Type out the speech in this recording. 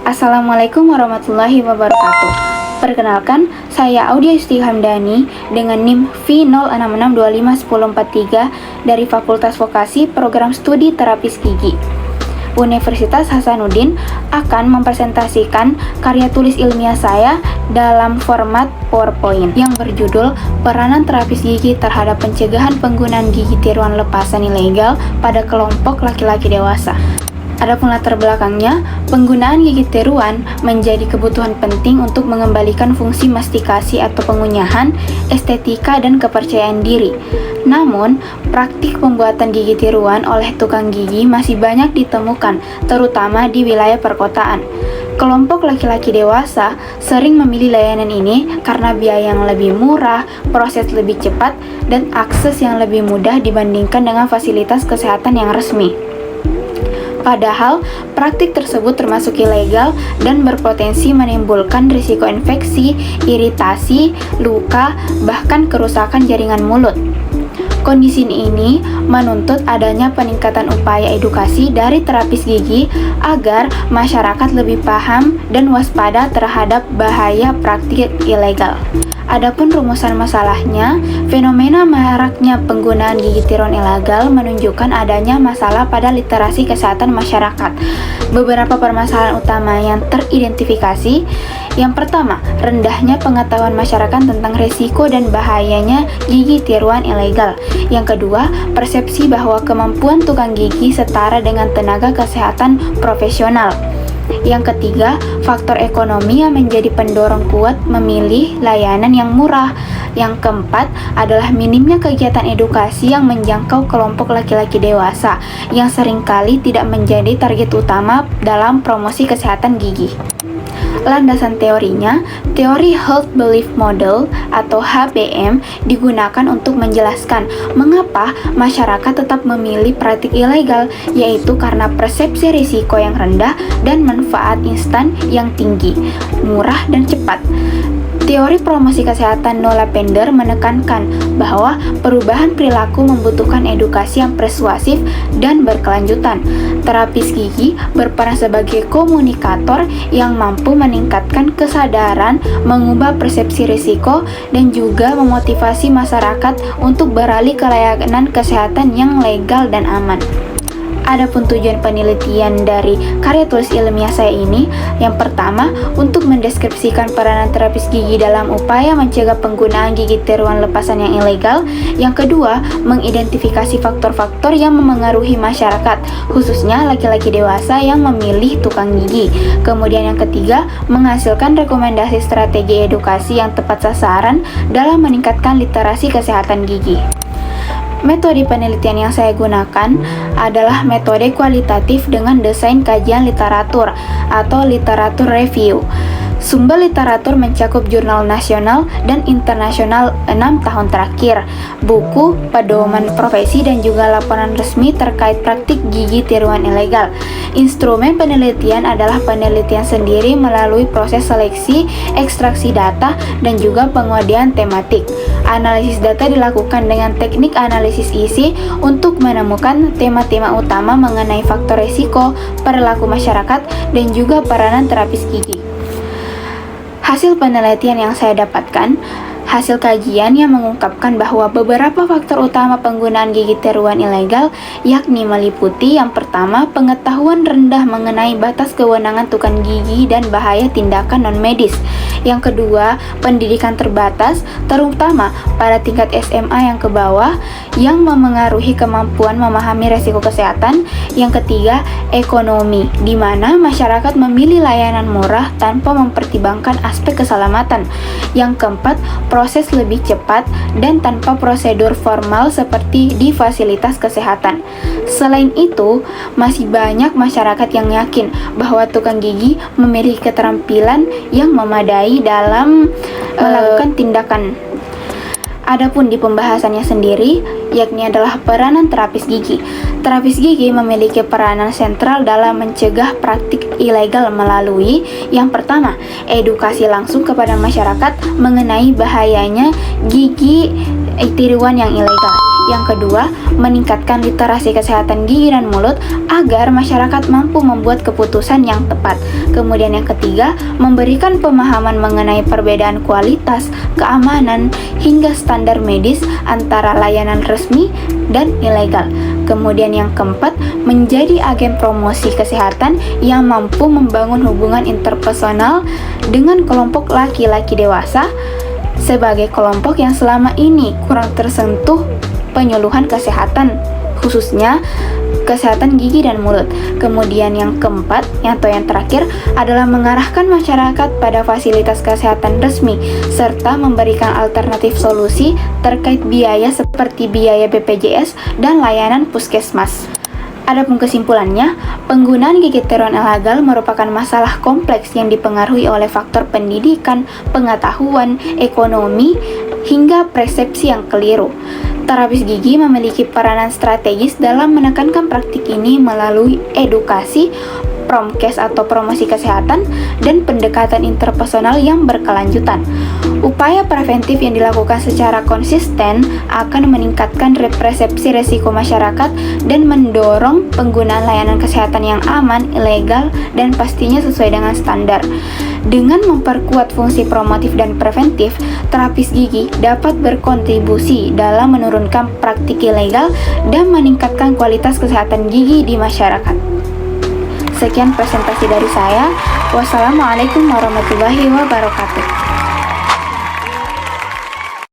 Assalamualaikum warahmatullahi wabarakatuh. Perkenalkan, saya Audia Istihamdani dengan NIM V066251043 dari Fakultas Vokasi Program Studi Terapis Gigi. Universitas Hasanuddin akan mempresentasikan karya tulis ilmiah saya dalam format PowerPoint yang berjudul Peranan Terapis Gigi terhadap Pencegahan Penggunaan Gigi Tiruan Lepasan Ilegal pada Kelompok Laki-laki Dewasa. Adapun latar belakangnya, penggunaan gigi tiruan menjadi kebutuhan penting untuk mengembalikan fungsi mastikasi atau pengunyahan, estetika, dan kepercayaan diri. Namun, praktik pembuatan gigi tiruan oleh tukang gigi masih banyak ditemukan, terutama di wilayah perkotaan. Kelompok laki-laki dewasa sering memilih layanan ini karena biaya yang lebih murah, proses lebih cepat, dan akses yang lebih mudah dibandingkan dengan fasilitas kesehatan yang resmi. Padahal, praktik tersebut termasuk ilegal dan berpotensi menimbulkan risiko infeksi, iritasi, luka, bahkan kerusakan jaringan mulut. Kondisi ini menuntut adanya peningkatan upaya edukasi dari terapis gigi agar masyarakat lebih paham dan waspada terhadap bahaya praktik ilegal. Adapun rumusan masalahnya, fenomena maraknya penggunaan gigi tiruan ilegal menunjukkan adanya masalah pada literasi kesehatan masyarakat. Beberapa permasalahan utama yang teridentifikasi, yang pertama, rendahnya pengetahuan masyarakat tentang risiko dan bahayanya gigi tiruan ilegal. Yang kedua, persepsi bahwa kemampuan tukang gigi setara dengan tenaga kesehatan profesional. Yang ketiga, faktor ekonomi yang menjadi pendorong kuat memilih layanan yang murah. Yang keempat adalah minimnya kegiatan edukasi yang menjangkau kelompok laki-laki dewasa yang seringkali tidak menjadi target utama dalam promosi kesehatan gigi. Landasan teorinya, teori Health Belief Model atau HBM digunakan untuk menjelaskan mengapa masyarakat tetap memilih praktik ilegal, yaitu karena persepsi risiko yang rendah dan manfaat instan yang tinggi, murah dan cepat. Teori promosi kesehatan Nola Pender menekankan bahwa perubahan perilaku membutuhkan edukasi yang persuasif dan berkelanjutan. Terapis gigi berperan sebagai komunikator yang mampu meningkatkan kesadaran, mengubah persepsi risiko, dan juga memotivasi masyarakat untuk beralih ke layanan kesehatan yang legal dan aman. Adapun tujuan penelitian dari karya tulis ilmiah saya ini, yang pertama, untuk mendeskripsikan peranan terapis gigi dalam upaya mencegah penggunaan gigi tiruan lepasan yang ilegal. Yang kedua, mengidentifikasi faktor-faktor yang memengaruhi masyarakat, khususnya laki-laki dewasa yang memilih tukang gigi. Kemudian yang ketiga, menghasilkan rekomendasi strategi edukasi yang tepat sasaran dalam meningkatkan literasi kesehatan gigi. Metode penelitian yang saya gunakan adalah metode kualitatif dengan desain kajian literatur atau literatur review. Sumber literatur mencakup jurnal nasional dan internasional 6 tahun terakhir, buku, pedoman profesi, dan juga laporan resmi terkait praktik gigi tiruan ilegal. Instrumen penelitian adalah penelitian sendiri melalui proses seleksi, ekstraksi data, dan juga penguadian tematik. Analisis data dilakukan dengan teknik analisis isi untuk menemukan tema-tema utama mengenai faktor risiko, perilaku masyarakat, dan juga peranan terapis gigi. Hasil penelitian yang saya dapatkan, hasil kajian yang mengungkapkan bahwa beberapa faktor utama penggunaan gigi tiruan ilegal yakni meliputi yang pertama, pengetahuan rendah mengenai batas kewenangan tukang gigi dan bahaya tindakan non-medis. Yang kedua, pendidikan terbatas, terutama pada tingkat SMA yang ke bawah, yang memengaruhi kemampuan memahami resiko kesehatan. Yang ketiga, ekonomi, di mana masyarakat memilih layanan murah tanpa mempertimbangkan aspek keselamatan. Yang keempat, proses lebih cepat dan tanpa prosedur formal seperti di fasilitas kesehatan. Selain itu, masih banyak masyarakat yang yakin bahwa tukang gigi memiliki keterampilan yang memadai dalam melakukan tindakan. Adapun di pembahasannya sendiri, yakni adalah peranan terapis gigi. Terapis gigi memiliki peranan sentral dalam mencegah praktik ilegal melalui yang pertama, edukasi langsung kepada masyarakat mengenai bahayanya gigi tiruan yang ilegal. Yang kedua, meningkatkan literasi kesehatan gigi dan mulut agar masyarakat mampu membuat keputusan yang tepat. Kemudian yang ketiga, memberikan pemahaman mengenai perbedaan kualitas, keamanan, hingga standar medis antara layanan resmi dan ilegal. Kemudian yang keempat, menjadi agen promosi kesehatan yang mampu membangun hubungan interpersonal dengan kelompok laki-laki dewasa sebagai kelompok yang selama ini kurang tersentuh penyuluhan kesehatan, khususnya kesehatan gigi dan mulut. Kemudian yang keempat, atau yang terakhir, adalah mengarahkan masyarakat pada fasilitas kesehatan resmi, serta memberikan alternatif solusi terkait biaya seperti biaya BPJS dan layanan puskesmas. Adapun kesimpulannya, penggunaan gigi tiruan ilegal merupakan masalah kompleks yang dipengaruhi oleh faktor pendidikan, pengetahuan, ekonomi, hingga persepsi yang keliru. Terapis gigi memiliki peranan strategis dalam menekankan praktik ini melalui edukasi, promkes atau promosi kesehatan, dan pendekatan interpersonal yang berkelanjutan. Upaya preventif yang dilakukan secara konsisten akan meningkatkan persepsi resiko masyarakat dan mendorong penggunaan layanan kesehatan yang aman, ilegal, dan pastinya sesuai dengan standar. Dengan memperkuat fungsi promotif dan preventif, terapis gigi dapat berkontribusi dalam menurunkan praktik ilegal dan meningkatkan kualitas kesehatan gigi di masyarakat. Sekian presentasi dari saya. Wassalamualaikum warahmatullahi wabarakatuh.